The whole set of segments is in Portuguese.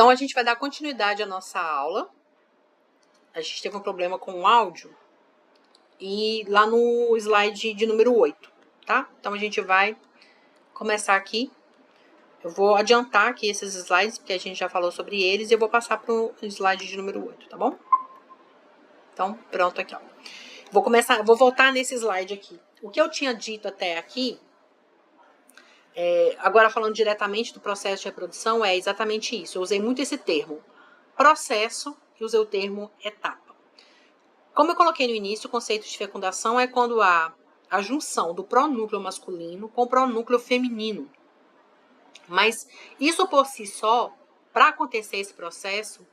Então, a gente vai dar continuidade à nossa aula. A gente teve um problema com o áudio. E lá no slide de número 8, tá? Então, a gente vai começar aqui. Eu vou adiantar aqui esses slides, porque a gente já falou sobre eles. E eu vou passar para o slide de número 8, tá bom? Então, pronto aqui, ó. Vou voltar nesse slide aqui. O que eu tinha dito até aqui... agora falando diretamente do processo de reprodução, é exatamente isso. Eu usei muito esse termo processo e usei o termo etapa. Como eu coloquei no início, o conceito de fecundação é quando há a junção do pronúcleo masculino com o pronúcleo feminino. Mas isso por si só, para acontecer esse processo,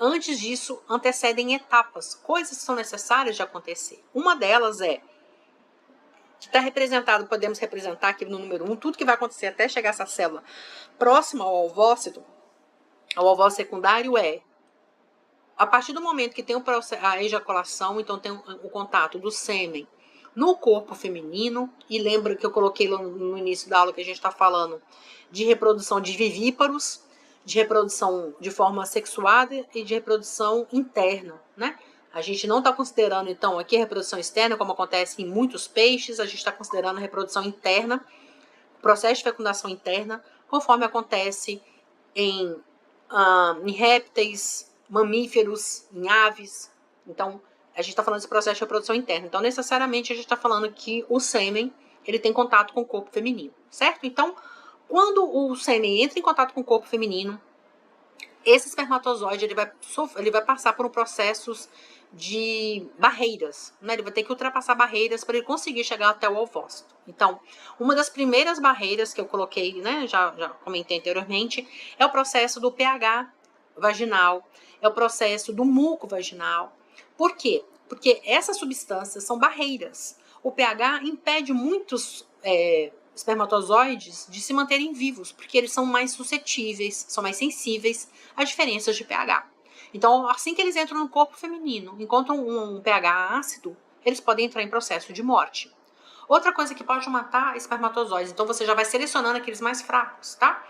antes disso antecedem etapas, coisas que são necessárias de acontecer. Uma delas é que está representado, podemos representar aqui no número 1, tudo que vai acontecer até chegar essa célula próxima ao ovócito secundário a partir do momento que tem a ejaculação, então tem o contato do sêmen no corpo feminino, e lembra que eu coloquei no início da aula que a gente está falando de reprodução de vivíparos, de reprodução de forma sexuada e de reprodução interna, né? A gente não está considerando, então, aqui a reprodução externa, como acontece em muitos peixes, a gente está considerando a reprodução interna, processo de fecundação interna, conforme acontece em répteis, mamíferos, em aves. Então, a gente está falando desse processo de reprodução interna. Então, necessariamente, a gente está falando que o sêmen, ele tem contato com o corpo feminino, certo? Então, quando o sêmen entra em contato com o corpo feminino, esse espermatozoide, ele vai passar por processos de barreiras, né? Ele vai ter que ultrapassar barreiras para ele conseguir chegar até o ovócito. Então, uma das primeiras barreiras que eu coloquei, né, já comentei anteriormente, é o processo do pH vaginal, é o processo do muco vaginal. Por quê? Porque essas substâncias são barreiras. O pH impede muitos espermatozoides de se manterem vivos, porque eles são mais suscetíveis, são mais sensíveis às diferenças de pH. Então, assim que eles entram no corpo feminino, encontram um pH ácido, eles podem entrar em processo de morte. Outra coisa que pode matar espermatozoides, então você já vai selecionando aqueles mais fracos, tá?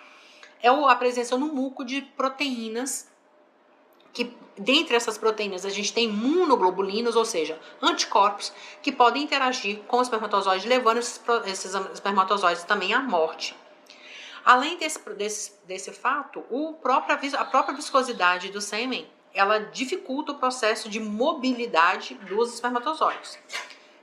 É a presença no muco de proteínas, que dentre essas proteínas a gente tem imunoglobulinos, ou seja, anticorpos, que podem interagir com o espermatozoide, levando esses espermatozoides também à morte. Além desse fato, a própria viscosidade do sêmen, ela dificulta o processo de mobilidade dos espermatozoides.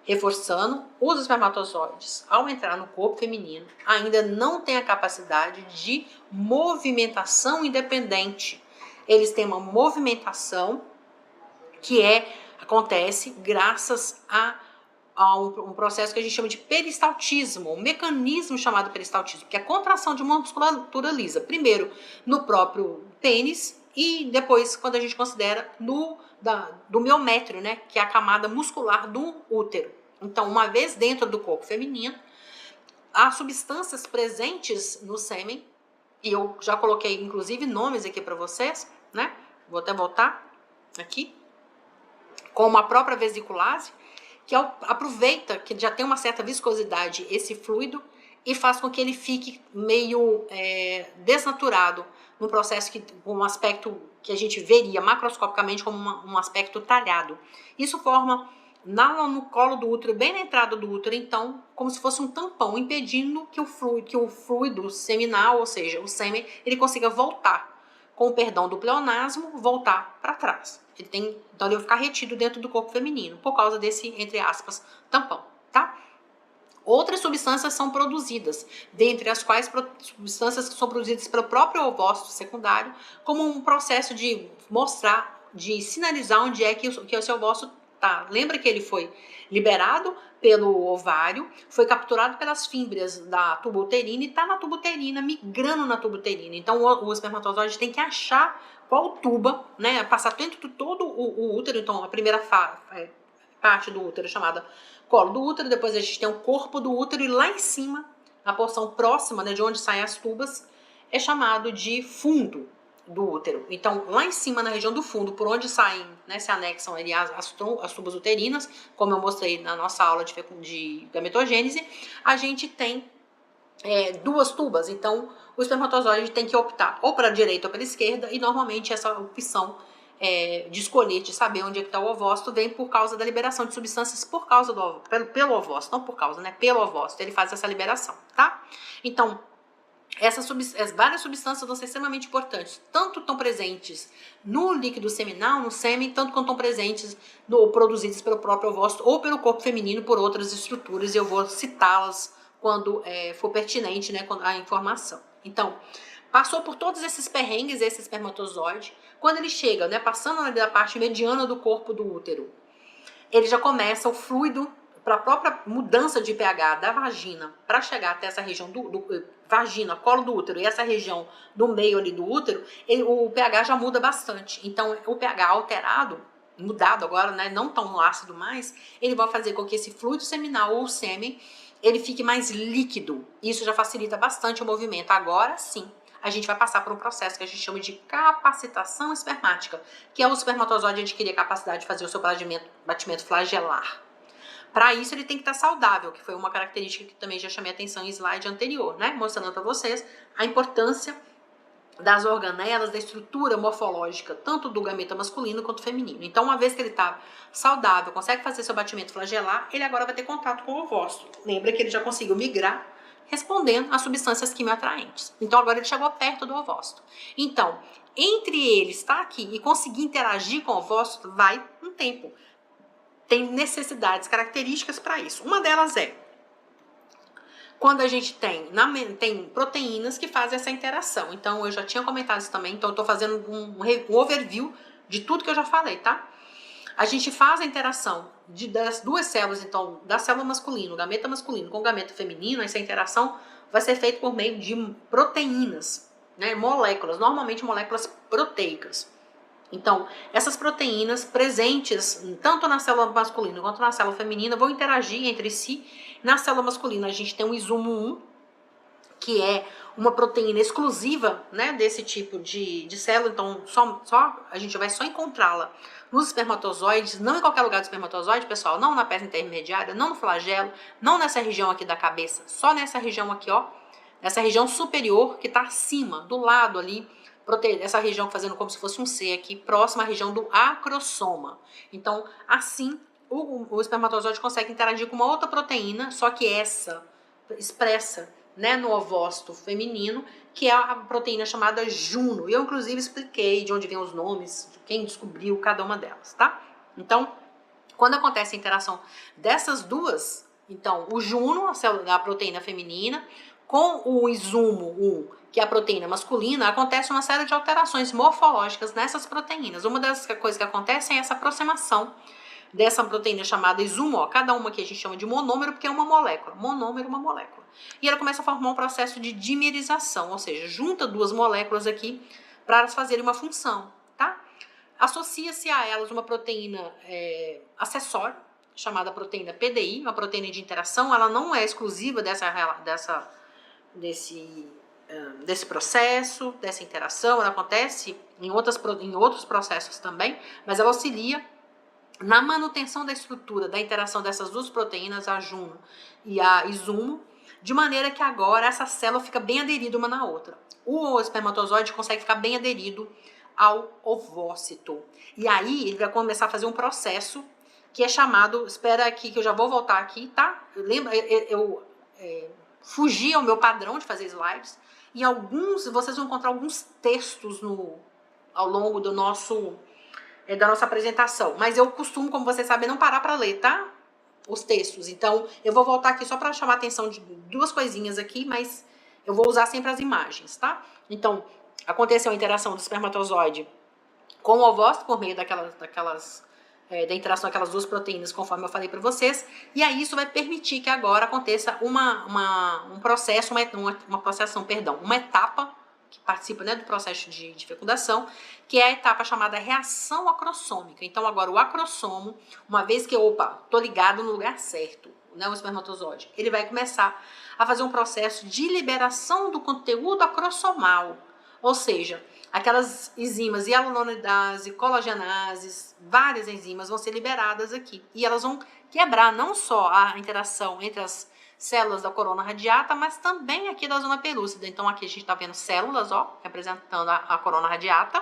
Reforçando, os espermatozoides, ao entrar no corpo feminino, ainda não têm a capacidade de movimentação independente. Eles têm uma movimentação que acontece graças a um processo que a gente chama de peristaltismo, um mecanismo chamado peristaltismo, que é a contração de uma musculatura lisa. Primeiro no próprio pênis e depois, quando a gente considera, do miométrio, né, que é a camada muscular do útero. Então, uma vez dentro do corpo feminino, há substâncias presentes no sêmen, e eu já coloquei, inclusive, nomes aqui para vocês, né? Vou até voltar aqui. Como a própria vesiculase, que aproveita que já tem uma certa viscosidade esse fluido e faz com que ele fique meio desnaturado, num processo com um aspecto que a gente veria macroscopicamente como um aspecto talhado. Isso forma no colo do útero, bem na entrada do útero, então, como se fosse um tampão, impedindo que o fluido seminal, ou seja, o sêmen, ele consiga voltar, com o perdão do pleonasmo, voltar para trás. Então ele vai ficar retido dentro do corpo feminino, por causa desse, entre aspas, tampão, tá? Outras substâncias são produzidas, dentre as quais substâncias que são produzidas pelo próprio ovócito secundário, como um processo de sinalizar onde é que o seu ovócito está. Lembra que ele foi liberado pelo ovário, foi capturado pelas fímbrias da tuba uterina e está na tuba uterina, migrando na tuba uterina. Então o espermatozoide tem que achar qual tuba, né, passar dentro de todo o útero. Então a primeira parte do útero é chamada colo do útero, depois a gente tem o corpo do útero e lá em cima, a porção próxima, né, de onde saem as tubas, é chamado de fundo do útero. Então, lá em cima, na região do fundo, por onde saem, né, se anexam ali as tubas uterinas, como eu mostrei na nossa aula de gametogênese, a gente tem duas tubas, então o espermatozoide tem que optar ou para a direita ou para a esquerda, e normalmente essa opção de escolher, de saber onde é que está o ovócito, vem por causa da liberação de substâncias por causa do pelo ovócito, não por causa, né? Pelo ovócito, ele faz essa liberação, tá? Então, várias substâncias vão ser extremamente importantes, tanto estão presentes no líquido seminal, no sêmen, tanto quanto estão presentes produzidas pelo próprio ovócito ou pelo corpo feminino por outras estruturas, e eu vou citá-las quando for pertinente, né, a informação. Então, passou por todos esses perrengues, esse espermatozoide, quando ele chega, né, passando da parte mediana do corpo do útero, ele já começa o fluido para a própria mudança de pH da vagina para chegar até essa região do vagina, colo do útero e essa região do meio ali do útero, o pH já muda bastante. Então, o pH alterado, mudado agora, né, não tão ácido mais, ele vai fazer com que esse fluido seminal ou sêmen, ele fique mais líquido. Isso já facilita bastante o movimento. Agora sim, a gente vai passar por um processo que a gente chama de capacitação espermática, que é o espermatozoide adquirir a capacidade de fazer o seu batimento flagelar. Para isso, ele tem que estar saudável, que foi uma característica que também já chamei a atenção em slide anterior, né? Mostrando para vocês a importância das organelas, da estrutura morfológica, tanto do gameta masculino quanto feminino. Então, uma vez que ele está saudável, consegue fazer seu batimento flagelar, ele agora vai ter contato com o ovócito. Lembra que ele já conseguiu migrar respondendo às substâncias quimioatraentes. Então, agora ele chegou perto do ovócito. Então, entre ele estar aqui e conseguir interagir com o ovócito, vai um tempo. Tem necessidades, características para isso. Uma delas é quando a gente tem proteínas que fazem essa interação. Então, eu já tinha comentado isso também, então eu estou fazendo um overview de tudo que eu já falei, tá? A gente faz a interação das duas células, então, da célula masculina, o gameta masculino com o gameta feminino, essa interação vai ser feita por meio de proteínas, né? Moléculas, normalmente moléculas proteicas. Então, essas proteínas presentes tanto na célula masculina quanto na célula feminina vão interagir entre si. Na célula masculina, a gente tem o isomo 1, que é uma proteína exclusiva, né, desse tipo de célula. Então, a gente vai só encontrá-la nos espermatozoides, não em qualquer lugar do espermatozoide, pessoal, não na peça intermediária, não no flagelo, não nessa região aqui da cabeça, só nessa região aqui, ó, nessa região superior que está acima, do lado ali, essa região fazendo como se fosse um C aqui, próxima à região do acrossoma. Então, assim, o espermatozoide consegue interagir com uma outra proteína, só que essa expressa, né, no ovócito feminino, que é a proteína chamada Juno. Eu, inclusive, expliquei de onde vem os nomes, de quem descobriu cada uma delas, tá? Então, quando acontece a interação dessas duas, então, o Juno, a proteína feminina, com o isomo 1, que é a proteína masculina, acontece uma série de alterações morfológicas nessas proteínas. Uma das coisas que acontece é essa aproximação dessa proteína chamada isomo, ó, cada uma que a gente chama de monômero, porque é uma molécula. Monômero, uma molécula. E ela começa a formar um processo de dimerização, ou seja, junta duas moléculas aqui para elas fazerem uma função, tá? Associa-se a elas uma proteína acessória, chamada proteína PDI, uma proteína de interação. Ela não é exclusiva desse processo, dessa interação. Ela acontece em outros processos também, mas ela auxilia na manutenção da estrutura da interação dessas duas proteínas, a Juno e a isomo, de maneira que agora essa célula fica bem aderida uma na outra. O espermatozoide consegue ficar bem aderido ao ovócito. E aí ele vai começar a fazer um processo que é chamado, espera aqui que eu já vou voltar aqui, tá? Eu fugi ao meu padrão de fazer slides. Em alguns, vocês vão encontrar alguns textos ao longo da nossa apresentação. Mas eu costumo, como vocês sabem, não parar para ler, tá? Os textos. Então, eu vou voltar aqui só para chamar a atenção de duas coisinhas aqui, mas eu vou usar sempre as imagens, tá? Então, aconteceu a interação do espermatozoide com o ovócito por meio da interação daquelas duas proteínas, conforme eu falei para vocês, e aí isso vai permitir que agora aconteça uma etapa que participa, né, do processo de fecundação, que é a etapa chamada reação acrossômica. Então agora o acrossomo, uma vez que, tô ligado no lugar certo, né, o espermatozoide, ele vai começar a fazer um processo de liberação do conteúdo acrossomal, ou seja, aquelas enzimas hialuronidase, colagenases, várias enzimas vão ser liberadas aqui. E elas vão quebrar não só a interação entre as células da corona radiata, mas também aqui da zona pelúcida. Então aqui a gente está vendo células, ó, representando a corona radiata.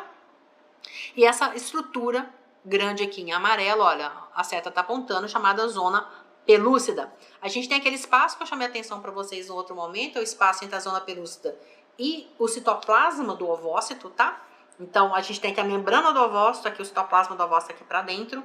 E essa estrutura grande aqui em amarelo, olha, a seta está apontando, chamada zona pelúcida. A gente tem aquele espaço que eu chamei a atenção para vocês no outro momento, é o espaço entre a zona pelúcida e o citoplasma do ovócito, tá? Então, a gente tem aqui a membrana do ovócito, aqui o citoplasma do ovócito aqui para dentro.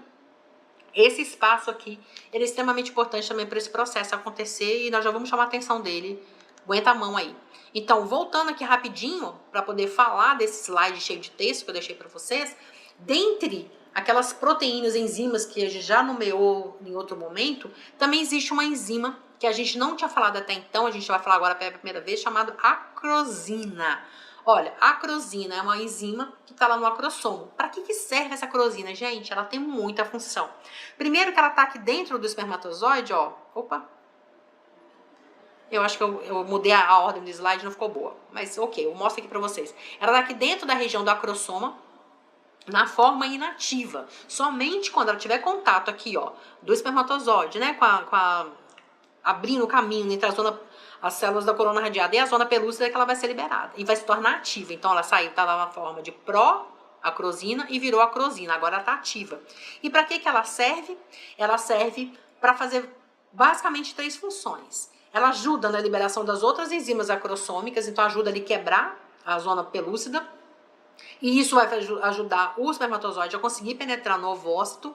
Esse espaço aqui, ele é extremamente importante também para esse processo acontecer e nós já vamos chamar a atenção dele. Aguenta a mão aí. Então, voltando aqui rapidinho, para poder falar desse slide cheio de texto que eu deixei para vocês, dentre aquelas proteínas, enzimas que a gente já nomeou em outro momento, também existe uma enzima que a gente não tinha falado até então, a gente vai falar agora pela primeira vez, chamada acrosina. Olha, a acrosina é uma enzima que está lá no acrossomo. Para que serve essa acrosina, gente? Ela tem muita função. Primeiro que ela está aqui dentro do espermatozoide, ó. Opa! Eu acho que eu mudei a ordem do slide, não ficou boa. Mas ok, eu mostro aqui para vocês. Ela está aqui dentro da região do acrossoma, na forma inativa. Somente quando ela tiver contato aqui, ó, do espermatozoide, né, abrindo o caminho entre as células da corona radiata e a zona pelúcida, é que ela vai ser liberada e vai se tornar ativa. Então ela saiu, tá lá na forma de pró-acrosina e virou acrosina, agora ela tá ativa. E para que ela serve? Ela serve para fazer basicamente 3 funções. Ela ajuda na liberação das outras enzimas acrossômicas, então ajuda ali a quebrar a zona pelúcida. E isso vai ajudar o espermatozoide a conseguir penetrar no ovócito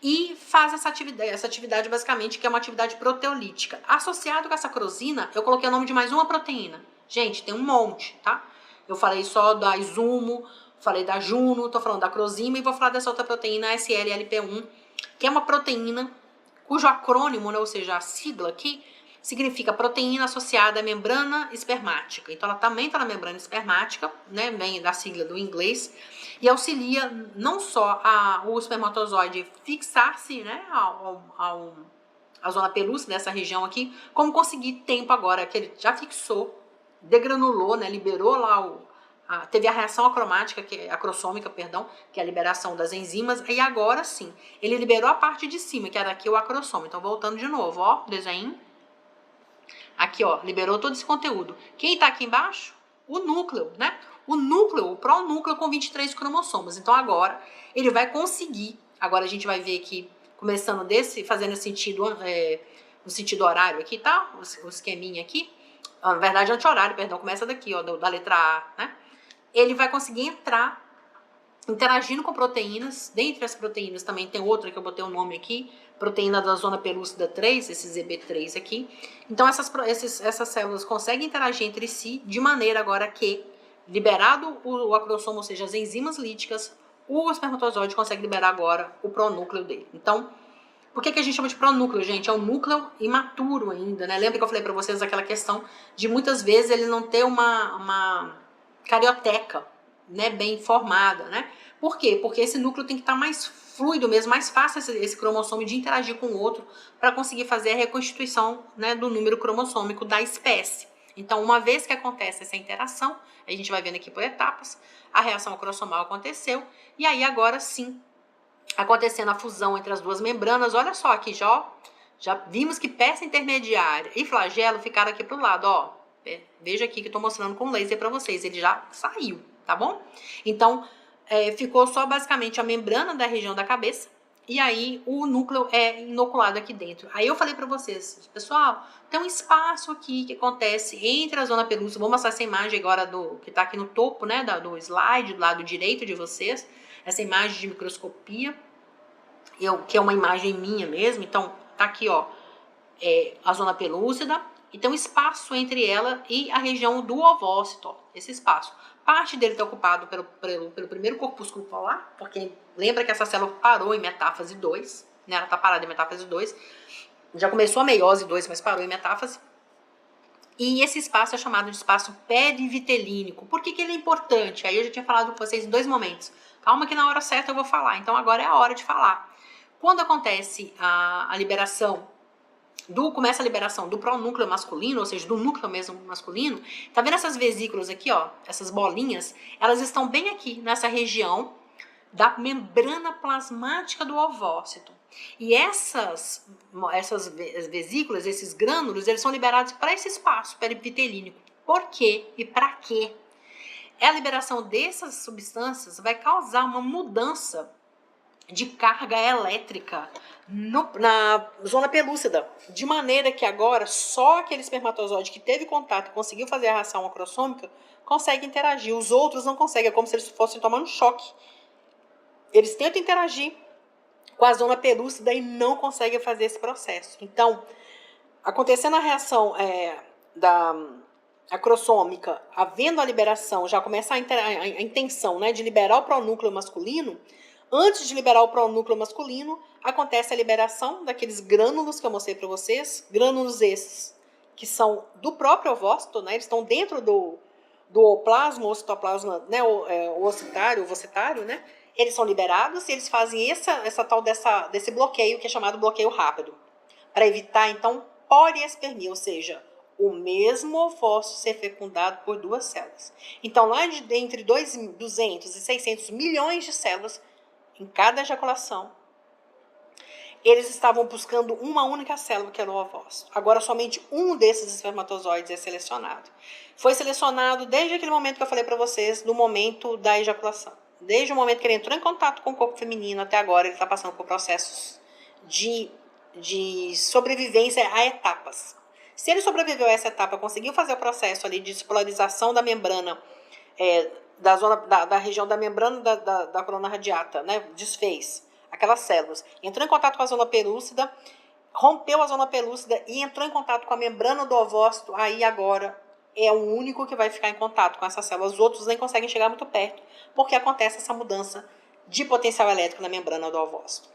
e faz essa atividade basicamente, que é uma atividade proteolítica. Associado com essa acrosina, eu coloquei o nome de mais uma proteína. Gente, tem um monte, tá? Eu falei só da isumo, falei da juno, tô falando da acrosina e vou falar dessa outra proteína, SLLP1, que é uma proteína cujo acrônimo, né, ou seja, a sigla aqui, significa proteína associada à membrana espermática. Então, ela também está na membrana espermática, né, vem da sigla do inglês, e auxilia não só o espermatozoide fixar-se, né, à zona pelúcida dessa região aqui, como conseguir tempo agora, que ele já fixou, degranulou, né, liberou lá teve a reação acrossômica, que é a liberação das enzimas, e agora sim, ele liberou a parte de cima, que era aqui o acrossoma. Então, voltando de novo, ó, desenho. Aqui, ó, liberou todo esse conteúdo. Quem tá aqui embaixo? O núcleo, né? O núcleo, o pronúcleo com 23 cromossomos. Então, agora, ele vai conseguir, agora a gente vai ver aqui, começando fazendo sentido, no sentido horário aqui, tá? O esqueminha aqui. Na verdade, anti-horário, perdão, começa daqui, ó, da letra A, né? Ele vai conseguir entrar interagindo com proteínas. Dentre as proteínas também tem outra que eu botei o nome aqui, proteína da zona pelúcida 3, esse ZB3 aqui. Então essas células conseguem interagir entre si de maneira agora que, liberado o acrossomo, ou seja, as enzimas líticas, o espermatozoide consegue liberar agora o pronúcleo dele. Então, por que a gente chama de pronúcleo, gente? É um núcleo imaturo ainda, né? Lembra que eu falei para vocês daquela questão de muitas vezes ele não ter uma carioteca, né, bem formada, né? Por quê? Porque esse núcleo tem que estar mais fluido mesmo, mais fácil esse cromossomo de interagir com o outro para conseguir fazer a reconstituição, né, do número cromossômico da espécie. Então, uma vez que acontece essa interação, a gente vai vendo aqui por etapas, a reação cromossomal aconteceu, e aí agora sim, acontecendo a fusão entre as duas membranas, olha só aqui, já vimos que peça intermediária e flagelo ficaram aqui pro lado, ó. Veja aqui que eu tô mostrando com laser para vocês, ele já saiu, tá bom? Então, ficou só basicamente a membrana da região da cabeça e aí o núcleo é inoculado aqui dentro. Aí eu falei para vocês, pessoal, tem um espaço aqui que acontece entre a zona pelúcida. Vou mostrar essa imagem agora que tá aqui no topo, né, do slide, do lado direito de vocês, essa imagem de microscopia, que é uma imagem minha mesmo. Então, tá aqui, ó, a zona pelúcida. E tem um espaço entre ela e a região do ovócito, ó, esse espaço. Parte dele está ocupado pelo primeiro corpúsculo polar, porque lembra que essa célula parou em metáfase 2, né? Ela está parada em metáfase 2. Já começou a meiose 2, mas parou em metáfase. E esse espaço é chamado de espaço perivitelínico. Por que ele é importante? Aí eu já tinha falado com vocês em 2 momentos. Calma que na hora certa eu vou falar. Então agora é a hora de falar. Quando acontece a liberação começa a liberação do pronúcleo masculino, ou seja, do núcleo mesmo masculino, tá vendo essas vesículas aqui, ó, essas bolinhas, elas estão bem aqui, nessa região da membrana plasmática do ovócito. E essas vesículas, esses grânulos, eles são liberados para esse espaço perivitelínico. Por quê e para quê? A liberação dessas substâncias vai causar uma mudança de carga elétrica na zona pelúcida, de maneira que agora só aquele espermatozoide que teve contato e conseguiu fazer a reação acrossômica consegue interagir, os outros não conseguem, é como se eles fossem tomar um choque. Eles tentam interagir com a zona pelúcida e não conseguem fazer esse processo. Então, acontecendo a reação da acrossômica, havendo a liberação, já começa a intenção, né, de liberar o pronúcleo masculino. Antes de liberar o pronúcleo masculino, acontece a liberação daqueles grânulos que eu mostrei para vocês, grânulos esses que são do próprio ovócito, né, eles estão dentro do oplasma, o citoplasma, né, o ovocitário, né, eles são liberados e eles fazem essa tal desse bloqueio, que é chamado bloqueio rápido, para evitar, então, poliespermia, ou seja, o mesmo ovócito ser fecundado por duas células. Então, lá entre 200 e 600 milhões de células, em cada ejaculação, eles estavam buscando uma única célula, que era o ovócito. Agora, somente um desses espermatozoides é selecionado. Foi selecionado desde aquele momento que eu falei para vocês, no momento da ejaculação. Desde o momento que ele entrou em contato com o corpo feminino até agora, ele está passando por processos de sobrevivência a etapas. Se ele sobreviveu a essa etapa, conseguiu fazer o processo ali de despolarização da membrana, da região da membrana da coluna radiata, né? Desfez aquelas células, entrou em contato com a zona pelúcida, rompeu a zona pelúcida e entrou em contato com a membrana do ovócito, aí agora é o único que vai ficar em contato com essa célula. Os outros nem conseguem chegar muito perto, porque acontece essa mudança de potencial elétrico na membrana do ovócito.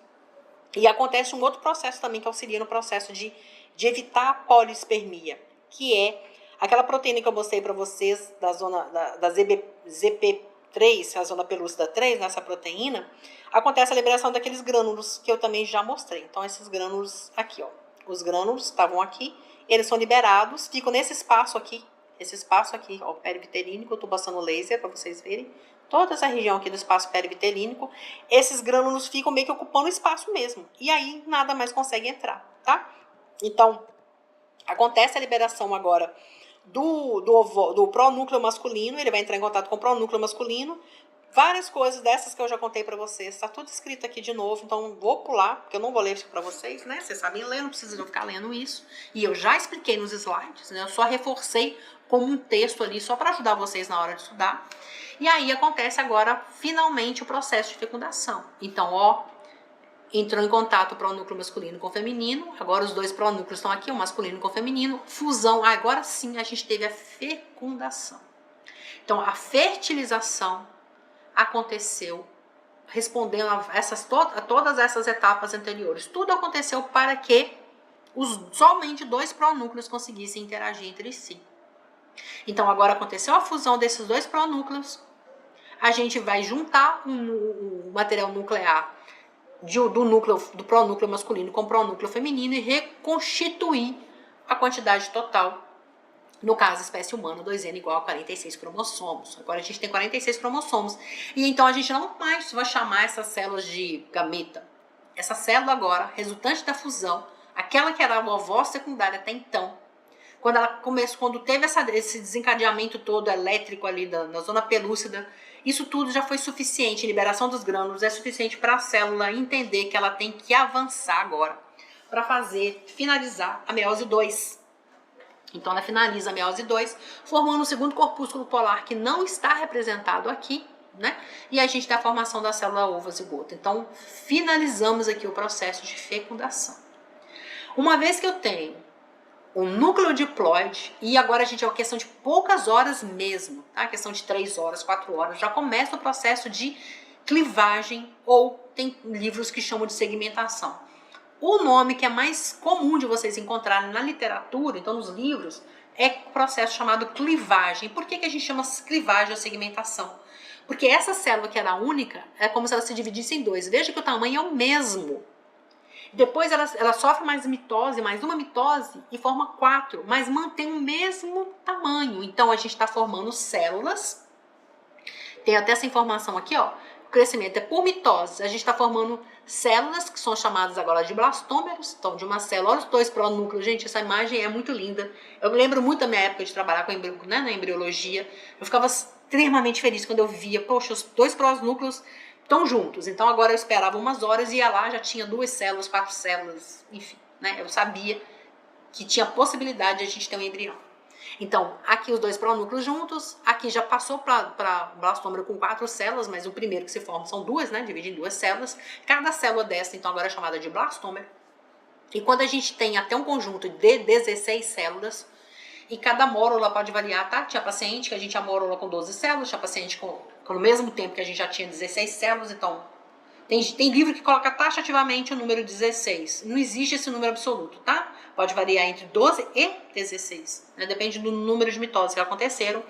E acontece um outro processo também que auxilia no processo de evitar a poliespermia, que é aquela proteína que eu mostrei para vocês da zona da ZP3, a zona pelúcida 3, nessa proteína, acontece a liberação daqueles grânulos que eu também já mostrei. Então, esses grânulos aqui, ó, os grânulos estavam aqui, eles são liberados, ficam nesse espaço aqui, ó, perivitelínico. Eu estou passando laser para vocês verem. Toda essa região aqui do espaço perivitelínico, esses grânulos ficam meio que ocupando o espaço mesmo. E aí, nada mais consegue entrar, tá? Então, acontece a liberação agora do pronúcleo masculino, ele vai entrar em contato com o pronúcleo masculino. Várias coisas dessas que eu já contei para vocês, está tudo escrito aqui de novo, então vou pular, porque eu não vou ler isso para vocês, né? Vocês sabem ler, não precisam ficar lendo isso. E eu já expliquei nos slides, né? Eu só reforcei como um texto ali, só para ajudar vocês na hora de estudar. E aí acontece agora, finalmente, o processo de fecundação. Então, ó, entrou em contato o pronúcleo masculino com o feminino, agora os dois pronúcleos estão aqui, o masculino com o feminino, fusão, agora sim a gente teve a fecundação. Então, a fertilização aconteceu respondendo a todas essas etapas anteriores. Tudo aconteceu para que somente dois pronúcleos conseguissem interagir entre si. Então, agora aconteceu a fusão desses dois pronúcleos, a gente vai juntar o material nuclear do pronúcleo masculino com o pronúcleo feminino e reconstituir a quantidade total. No caso, espécie humana, 2N igual a 46 cromossomos. Agora a gente tem 46 cromossomos. E então a gente não mais vai chamar essas células de gameta. Essa célula agora, resultante da fusão, aquela que era o ovócito secundário até então, quando teve esse desencadeamento todo elétrico ali na zona pelúcida, isso tudo já foi suficiente. A liberação dos grânulos é suficiente para a célula entender que ela tem que avançar agora para finalizar a meiose 2. Então, ela finaliza a meiose 2, formando o segundo corpúsculo polar que não está representado aqui, né? E a gente tem a formação da célula ovo-zigoto. Então, finalizamos aqui o processo de fecundação. Uma vez que eu tenho o núcleo diploide, e agora a gente é uma questão de poucas horas mesmo, tá? Questão de 3 horas, 4 horas, já começa o processo de clivagem, ou tem livros que chamam de segmentação. O nome que é mais comum de vocês encontrarem na literatura, então nos livros, é o processo chamado clivagem. Por que a gente chama clivagem ou segmentação? Porque essa célula que era única, é como se ela se dividisse em dois. Veja que o tamanho é o mesmo. Depois ela sofre mais uma mitose e forma 4, mas mantém o mesmo tamanho. Então a gente está formando células. Tem até essa informação aqui, ó, o crescimento é por mitose, a gente está formando células que são chamadas agora de blastômeros. Então, de uma célula, olha os 2 pronúcleos. Gente, essa imagem é muito linda. Eu me lembro muito da minha época de trabalhar com né, na embriologia. Eu ficava extremamente feliz quando eu via, poxa, os 2 pronúcleos estão juntos. Então, agora eu esperava umas horas, ia lá, já tinha 2 células, 4 células, enfim, né? Eu sabia que tinha possibilidade de a gente ter um embrião. Então, aqui os 2 pronúcleos juntos, aqui já passou para blastômero com 4 células, mas o primeiro que se forma são 2, né? Divide em 2 células. Cada célula dessa, então, agora é chamada de blastômero. E quando a gente tem até um conjunto de 16 células, e cada mórula pode variar, tá? Tinha paciente que a gente tinha mórula com 12 células, tinha paciente com no mesmo tempo que a gente já tinha 16 células, então tem livro que coloca taxativamente o número 16. Não existe esse número absoluto, tá? Pode variar entre 12 e 16, né? Depende do número de mitoses que aconteceram.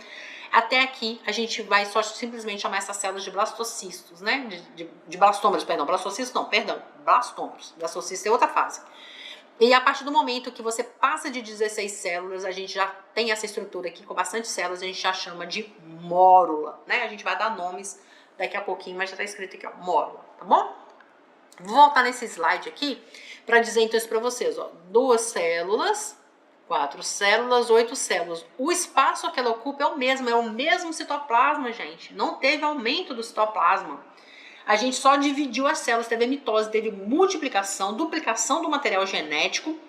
Até aqui, a gente vai só simplesmente chamar essas células de blastocistos, né? De blastômeros, perdão. Blastocistos não, perdão. Blastômeros. Blastocistos é outra fase. E a partir do momento que você passa de 16 células, a gente já tem essa estrutura aqui com bastante células, a gente já chama de mórula, né? A gente vai dar nomes daqui a pouquinho, mas já está escrito aqui, ó, mórula, tá bom? Vou voltar nesse slide aqui para dizer então isso para vocês, ó. 2 células, 4 células, 8 células. O espaço que ela ocupa é o mesmo citoplasma, gente. Não teve aumento do citoplasma. A gente só dividiu as células, teve mitose, teve multiplicação, duplicação do material genético,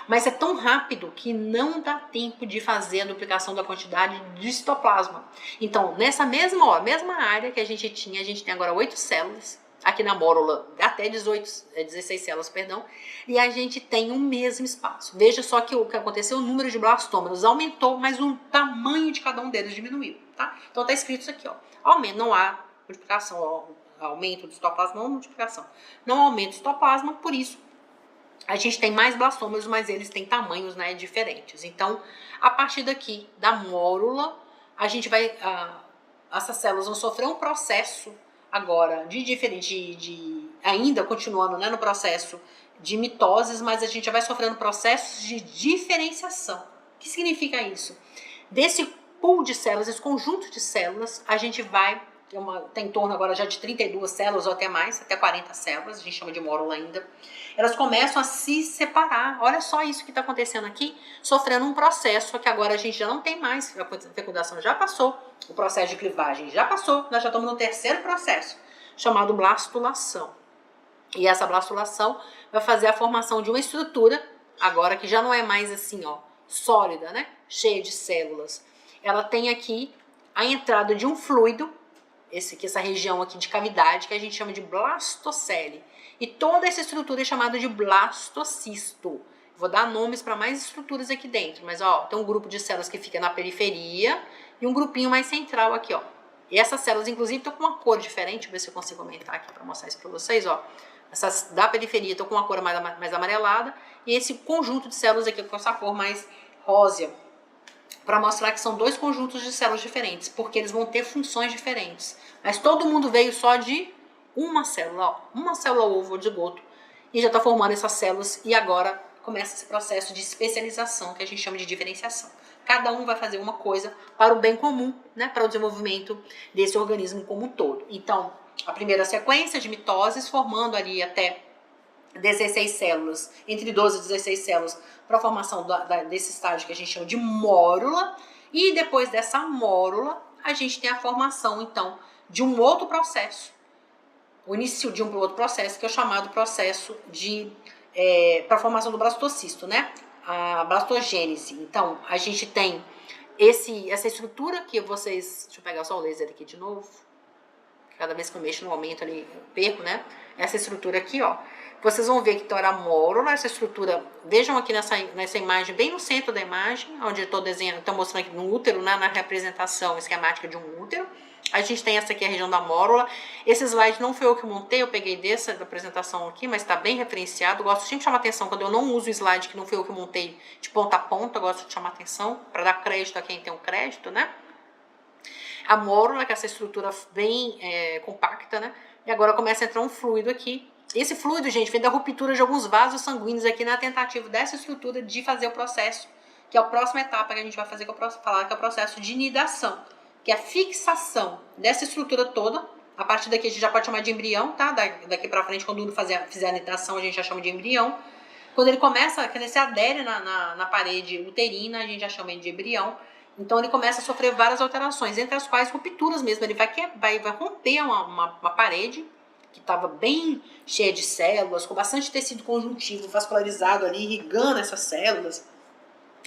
mas é tão rápido que não dá tempo de fazer a duplicação da quantidade de citoplasma. Então, nessa mesma área que a gente tem agora 8 células, aqui na mórula até 16 células, perdão, e a gente tem o mesmo espaço. Veja só que o que aconteceu, o número de blastômeros aumentou, mas o tamanho de cada um deles diminuiu, tá? Então tá escrito isso aqui, ó, aumento, não há multiplicação, ó, aumento do citoplasma ou multiplicação. Não aumenta o citoplasma, por isso a gente tem mais blastômeros, mas eles têm tamanhos, né, diferentes. Então, a partir daqui, da mórula, a gente vai, essas células vão sofrer um processo agora ainda continuando, né, no processo de mitoses, mas a gente já vai sofrendo processos de diferenciação. O que significa isso? Desse pool de células, esse conjunto de células, a gente vai tem em torno agora já de 32 células ou até mais, até 40 células, a gente chama de mórula ainda. Elas começam a se separar. Olha só isso que está acontecendo aqui, sofrendo um processo que agora a gente já não tem mais, a fecundação já passou, o processo de clivagem já passou, nós já estamos no terceiro processo, chamado blastulação. E essa blastulação vai fazer a formação de uma estrutura, agora que já não é mais assim, ó, sólida, né, cheia de células. Ela tem aqui a entrada de um fluido, essa região aqui de cavidade, que a gente chama de blastocele. E toda essa estrutura é chamada de blastocisto. Vou dar nomes para mais estruturas aqui dentro, mas ó, tem um grupo de células que fica na periferia e um grupinho mais central aqui, ó. E essas células, inclusive, estão com uma cor diferente, deixa eu ver se eu consigo aumentar aqui para mostrar isso para vocês, ó. Essas da periferia estão com uma cor mais amarelada e esse conjunto de células aqui com essa cor mais rósea, para mostrar que são 2 conjuntos de células diferentes, porque eles vão ter funções diferentes. Mas todo mundo veio só de uma célula, ó, uma célula ovo de zigoto, e já está formando essas células, e agora começa esse processo de especialização, que a gente chama de diferenciação. Cada um vai fazer uma coisa para o bem comum, né, para o desenvolvimento desse organismo como um todo. Então, a primeira sequência de mitoses, formando ali até 16 células, entre 12 e 16 células, para a formação desse estágio que a gente chama de mórula, e depois dessa mórula, a gente tem a formação, então, de um outro processo, o início de um outro processo, que é o chamado processo para a formação do blastocisto, né? A blastogênese. Então, a gente tem essa estrutura que vocês... Deixa eu pegar só o laser aqui de novo. Cada vez que eu mexo no aumento ali, eu perco, né? Essa estrutura aqui, ó. Vocês vão ver que então era a mórula, essa estrutura... Vejam aqui nessa imagem, bem no centro da imagem, onde eu estou desenhando, estou mostrando aqui no útero, né, na representação esquemática de um útero. A gente tem essa aqui, a região da mórula. Esse slide não foi eu que montei, eu peguei dessa da apresentação aqui, mas está bem referenciado. Eu gosto sempre de chamar atenção quando eu não uso o slide que não foi eu que montei de ponta a ponta, eu gosto de chamar atenção para dar crédito a quem tem o crédito, né? A mórula, que é essa estrutura bem compacta, né? E agora começa a entrar um fluido aqui. Esse fluido, gente, vem da ruptura de alguns vasos sanguíneos aqui na tentativa dessa estrutura de fazer o processo, que é a próxima etapa que a gente vai fazer, que é o processo de nidação, que é a fixação dessa estrutura toda, A partir daqui a gente já pode chamar de embrião, tá? Daqui pra frente, quando o útero fizer a nidação, a gente já chama de embrião. Quando ele começa, quando ele se adere na parede uterina, a gente já chama ele de embrião. Então ele começa a sofrer várias alterações, entre as quais rupturas mesmo. Ele vai romper uma parede que estava bem cheia de células, com bastante tecido conjuntivo vascularizado ali, irrigando essas células.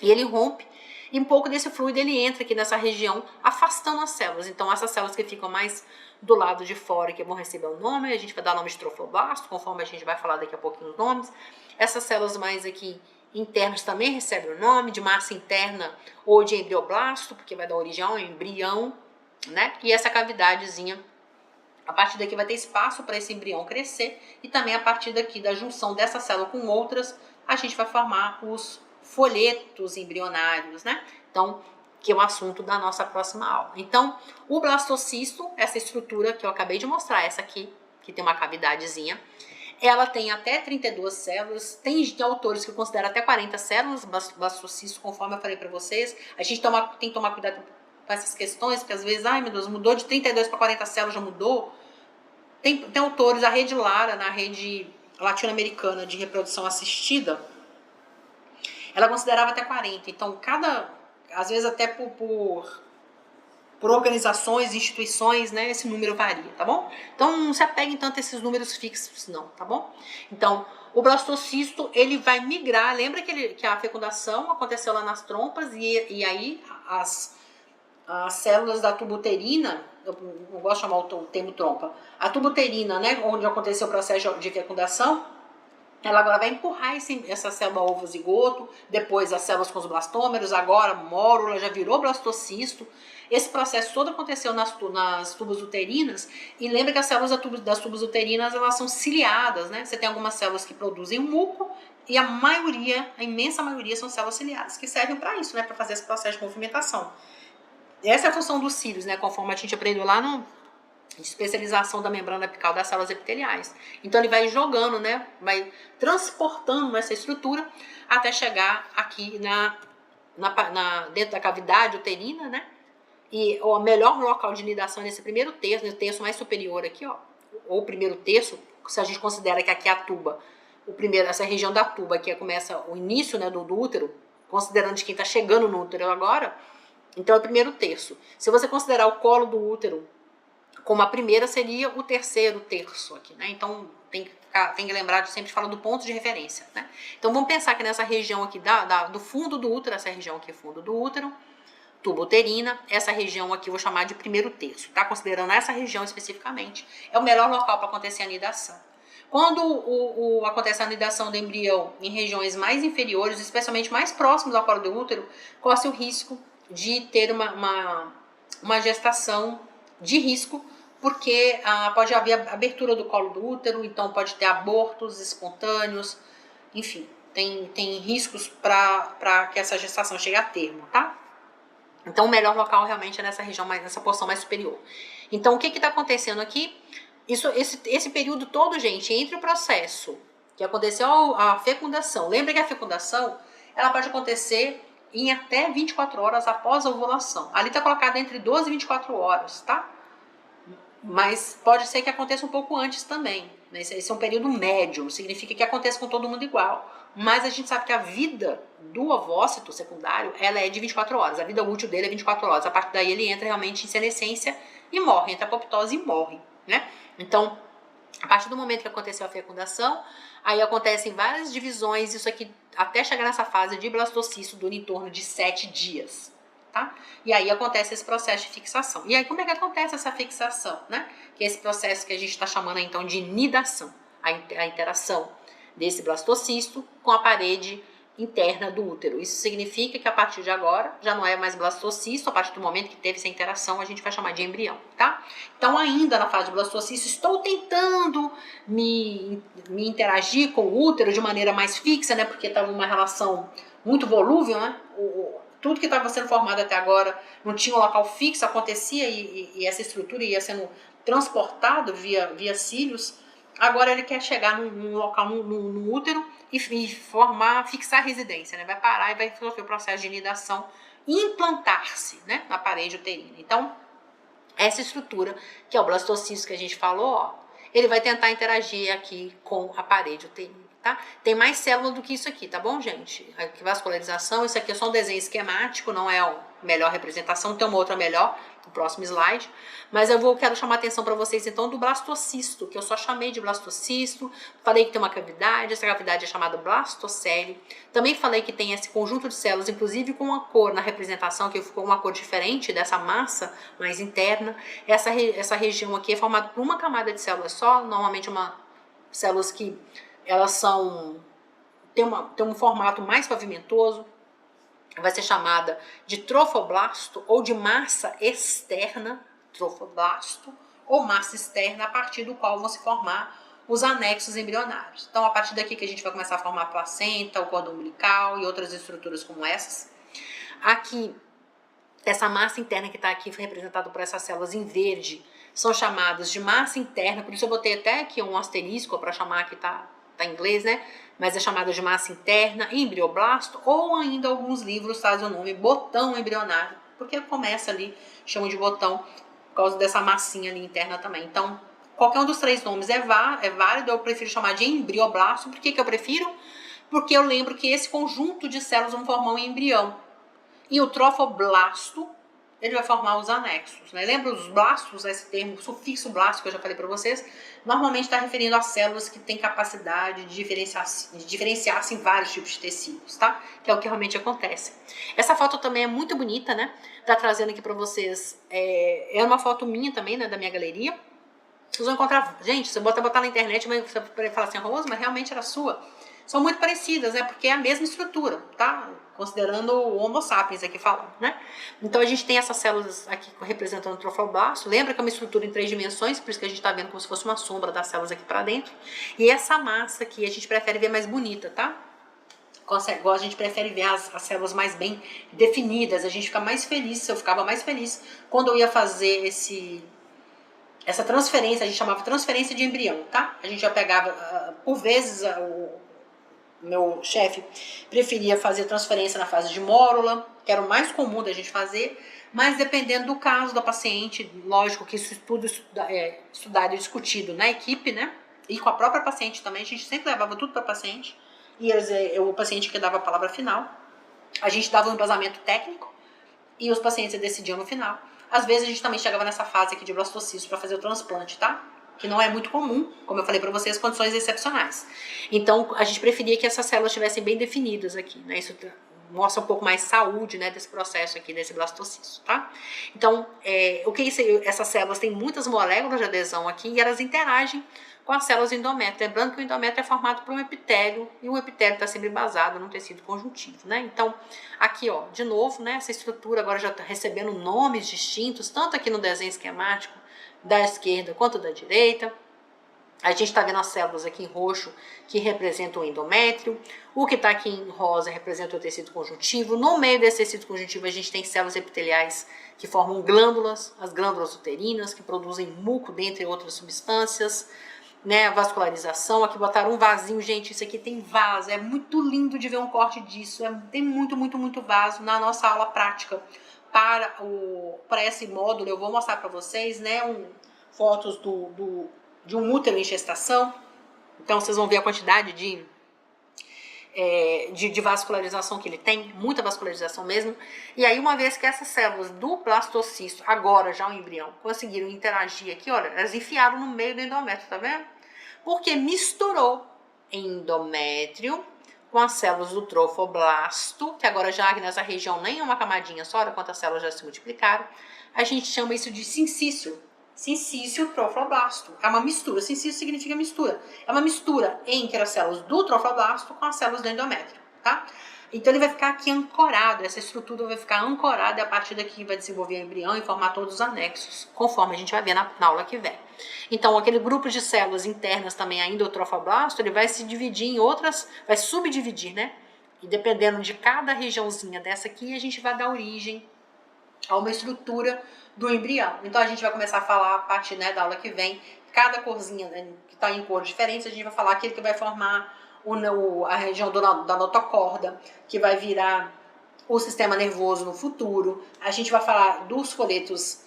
E ele rompe, e um pouco desse fluido ele entra aqui nessa região, afastando as células. Então essas células que ficam mais do lado de fora, que vão receber o nome, a gente vai dar o nome de trofoblasto, conforme a gente vai falar daqui a pouquinho os nomes. Essas células mais aqui internas também recebem o nome de massa interna ou de embrioblasto, porque vai dar origem ao embrião, né? E essa cavidadezinha, a partir daqui vai ter espaço para esse embrião crescer, e também a partir daqui da junção dessa célula com outras, a gente vai formar os folhetos embrionários, né? Então, que é o assunto da nossa próxima aula. Então, o blastocisto, essa estrutura que eu acabei de mostrar, essa aqui, que tem uma cavidadezinha, ela tem até 32 células, tem autores que consideram até 40 células, blastocisto, conforme eu falei para vocês. A gente tem que tomar cuidado com essas questões, porque às vezes, ai meu Deus, mudou de 32 para 40 células, já mudou. Tem autores, a rede Lara, na rede latino-americana de reprodução assistida, ela considerava até 40. Então, às vezes até por organizações, instituições, né, esse número varia, tá bom? Então, não se apeguem tanto a esses números fixos, não, tá bom? Então, o blastocisto, ele vai migrar, lembra que a fecundação aconteceu lá nas trompas, e aí as células da tuba uterina, eu não gosto de chamar o termo trompa, a tuba uterina, né, onde aconteceu o processo de fecundação, ela agora vai empurrar essa célula ovo-zigoto, depois as células com os blastômeros, agora mórula, já virou blastocisto. Esse processo todo aconteceu nas tubas uterinas, e lembra que as células das tubas uterinas, elas são ciliadas, né? Você tem algumas células que produzem um muco, e a imensa maioria são células ciliadas, que servem para isso, né? Para fazer esse processo de movimentação. Essa é a função dos cílios, né? Conforme a gente aprendeu lá de especialização da membrana apical das células epiteliais. Então ele vai jogando, né, vai transportando essa estrutura até chegar aqui dentro da cavidade uterina, né? E o melhor local de nidação nesse primeiro terço, no terço mais superior aqui, ó, ou o primeiro terço, se a gente considera que aqui é a tuba, essa região da tuba que começa o início, né, do útero, considerando de quem está chegando no útero agora, então é o primeiro terço. Se você considerar o colo do útero como a primeira, seria o terceiro terço aqui, né? Então tem que lembrar de sempre falar do ponto de referência, né? Então vamos pensar que nessa região aqui do fundo do útero, essa região aqui, fundo do útero, tuba uterina, essa região aqui eu vou chamar de primeiro terço, tá? Considerando essa região especificamente, é o melhor local para acontecer a nidação. Quando acontece a nidação do embrião em regiões mais inferiores, especialmente mais próximas ao colo do útero, corre o risco de ter uma gestação de risco, porque pode haver abertura do colo do útero, então pode ter abortos espontâneos, enfim, tem riscos para que essa gestação chegue a termo, tá? Então o melhor local realmente é nessa região, nessa porção mais superior. Então o que está acontecendo aqui? Esse período todo, gente, entre o processo que aconteceu a fecundação, lembra que a fecundação ela pode acontecer em até 24 horas após a ovulação. Ali está colocado entre 12 e 24 horas, tá? Mas pode ser que aconteça um pouco antes também. Né? Esse é um período médio, significa que aconteça com todo mundo igual. Mas a gente sabe que a vida do ovócito secundário, ela é de 24 horas. A vida útil dele é 24 horas. A partir daí ele entra realmente em senescência e morre, entra a apoptose e morre. Né? Então, a partir do momento que aconteceu a fecundação, aí acontecem várias divisões, isso aqui até chegar nessa fase de blastocisto dura em torno de 7 dias. Tá? E aí acontece esse processo de fixação. E aí como é que acontece essa fixação? Né? Que é esse processo que a gente está chamando então de nidação. A interação desse blastocisto com a parede interna do útero. Isso significa que a partir de agora já não é mais blastocisto, a partir do momento que teve essa interação a gente vai chamar de embrião, tá? Então ainda na fase de blastocisto estou tentando me interagir com o útero de maneira mais fixa, né? Porque estava uma relação muito volúvel, né? Tudo que estava sendo formado até agora não tinha um local fixo, acontecia e essa estrutura ia sendo transportado via cílios. Agora ele quer chegar num local, no útero e fixar a residência, né? Vai parar e vai sofrer o processo de nidação e implantar-se, né, na parede uterina. Então, essa estrutura, que é o blastocisto que a gente falou, ó, ele vai tentar interagir aqui com a parede uterina, tá? Tem mais célula do que isso aqui, tá bom, gente? Aqui, vascularização, isso aqui é só um desenho esquemático, não é a melhor representação, tem uma outra melhor, no próximo slide, mas quero chamar a atenção para vocês então do blastocisto, que eu só chamei de blastocisto, falei que tem uma cavidade, essa cavidade é chamada blastocele, também falei que tem esse conjunto de células, inclusive com uma cor na representação, que ficou uma cor diferente dessa massa mais interna. Essa região aqui é formada por uma camada de células só, normalmente células que elas tem um formato mais pavimentoso, vai ser chamada de trofoblasto ou de massa externa, trofoblasto ou massa externa, a partir do qual vão se formar os anexos embrionários. Então, a partir daqui que a gente vai começar a formar a placenta, o cordão umbilical e outras estruturas como essas. Aqui, essa massa interna que está aqui, representada por essas células em verde, são chamadas de massa interna, por isso eu botei até aqui um asterisco para chamar que tá em inglês, né? Mas é chamada de massa interna, embrioblasto, ou ainda alguns livros trazem o nome botão embrionário, porque começa ali, chamam de botão, por causa dessa massinha ali interna também. Então, qualquer um dos três nomes é válido, eu prefiro chamar de embrioblasto. Por que eu prefiro? Porque eu lembro que esse conjunto de células vão formar um embrião. E o trofoblasto, ele vai formar os anexos, né? Lembra os blastos, esse termo, sufixo blasto que eu já falei para vocês? Normalmente está referindo a células que têm capacidade de diferenciar-se em vários tipos de tecidos, tá? Que é o que realmente acontece. Essa foto também é muito bonita, né? Tá trazendo aqui para vocês, é uma foto minha também, né, da minha galeria. Vocês vão encontrar, gente, você botar na internet, você vai falar assim, Rosa, mas realmente era sua. São muito parecidas, né? Porque é a mesma estrutura, tá? Considerando o Homo sapiens aqui falando, né? Então a gente tem essas células aqui representando o trofoblasto. Lembra que é uma estrutura em 3 dimensões, por isso que a gente está vendo como se fosse uma sombra das células aqui para dentro. E essa massa aqui a gente prefere ver mais bonita, tá? A gente prefere ver as células mais bem definidas. A gente fica mais feliz, eu ficava mais feliz quando eu ia fazer essa transferência, a gente chamava transferência de embrião, tá? A gente já pegava, por vezes, meu chefe preferia fazer transferência na fase de mórula, que era o mais comum da gente fazer, mas dependendo do caso da paciente, lógico que isso tudo estudado e discutido na equipe, né? E com a própria paciente também, a gente sempre levava tudo para a paciente, e o paciente que dava a palavra final. A gente dava um embasamento técnico, e os pacientes decidiam no final. Às vezes a gente também chegava nessa fase aqui de blastocisto para fazer o transplante, tá? Que não é muito comum, como eu falei para vocês, condições excepcionais. Então, a gente preferia que essas células estivessem bem definidas aqui, né? Isso mostra um pouco mais saúde, né, desse processo aqui, desse blastocisto, tá? Então, essas células têm muitas moléculas de adesão aqui e elas interagem com as células do endométrio. Lembrando que o endométrio é formado por um epitélio e o epitélio está sempre basado num tecido conjuntivo, né? Então, aqui, ó, de novo, né, essa estrutura agora já está recebendo nomes distintos, tanto aqui no desenho esquemático da esquerda quanto da direita. A gente está vendo as células aqui em roxo que representam o endométrio. O que está aqui em rosa representa o tecido conjuntivo. No meio desse tecido conjuntivo a gente tem células epiteliais que formam glândulas, as glândulas uterinas, que produzem muco, dentre outras substâncias. Né, a vascularização, aqui botaram um vasinho, gente, isso aqui tem vaso, é muito lindo de ver um corte disso, tem muito, muito, muito vaso na nossa aula prática. Para esse módulo eu vou mostrar para vocês, né, fotos de um útero em gestação, então vocês vão ver a quantidade de vascularização que ele tem, muita vascularização mesmo. E aí, uma vez que essas células do blastocisto, agora já o embrião, conseguiram interagir aqui, olha, elas enfiaram no meio do endométrio, tá vendo? Porque misturou endométrio com as células do trofoblasto, que agora já aqui nessa região nem é uma camadinha só, olha quantas células já se multiplicaram. A gente chama isso de sincício. Sincício trofoblasto. É uma mistura. Sincício significa mistura. É uma mistura entre as células do trofoblasto com as células do endométrio, tá? Então ele vai ficar aqui ancorado, essa estrutura vai ficar ancorada e a partir daqui vai desenvolver o embrião e formar todos os anexos, conforme a gente vai ver na aula que vem. Então aquele grupo de células internas também ainda, o trofoblasto, ele vai se dividir em outras, vai subdividir, né? E dependendo de cada regiãozinha dessa aqui, a gente vai dar origem a uma estrutura do embrião. Então a gente vai começar a falar a partir, né, da aula que vem, cada corzinha, né, que está em cor diferente, a gente vai falar aquele que vai formar a região da notocorda, que vai virar o sistema nervoso no futuro. A gente vai falar dos folhetos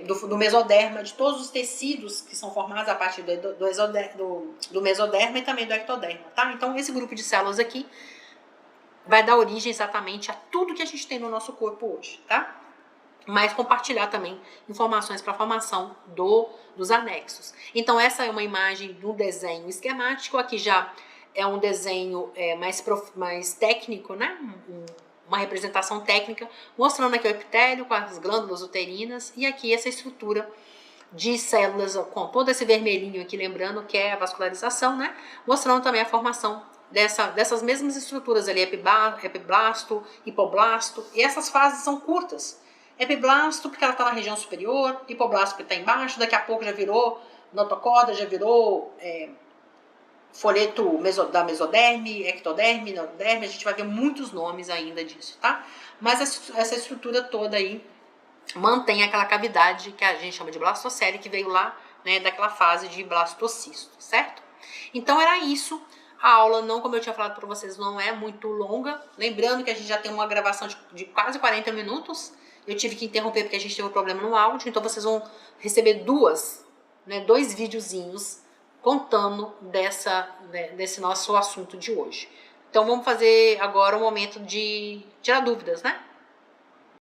do mesoderma, de todos os tecidos que são formados a partir do mesoderma e também do ectoderma, tá? Então, esse grupo de células aqui vai dar origem exatamente a tudo que a gente tem no nosso corpo hoje, tá? Mas compartilhar também informações para a formação dos anexos. Então, essa é uma imagem do desenho esquemático. Aqui já é um desenho mais técnico, né? Uma representação técnica, mostrando aqui o epitélio com as glândulas uterinas e aqui essa estrutura de células com todo esse vermelhinho aqui, lembrando que é a vascularização, né? Mostrando também a formação dessas mesmas estruturas ali, epiblasto, hipoblasto, e essas fases são curtas. Epiblasto porque ela está na região superior, hipoblasto porque está embaixo, daqui a pouco já virou notocorda, já virou folheto da mesoderme, ectoderme, notoderme, a gente vai ver muitos nomes ainda disso, tá? Mas essa estrutura toda aí mantém aquela cavidade que a gente chama de blastocele, que veio lá, né, daquela fase de blastocisto, certo? Então era isso. A aula, não, como eu tinha falado para vocês, não é muito longa. Lembrando que a gente já tem uma gravação de quase 40 minutos. Eu tive que interromper porque a gente teve um problema no áudio. Então vocês vão receber dois videozinhos contando desse nosso assunto de hoje. Então vamos fazer agora um momento de tirar dúvidas, né?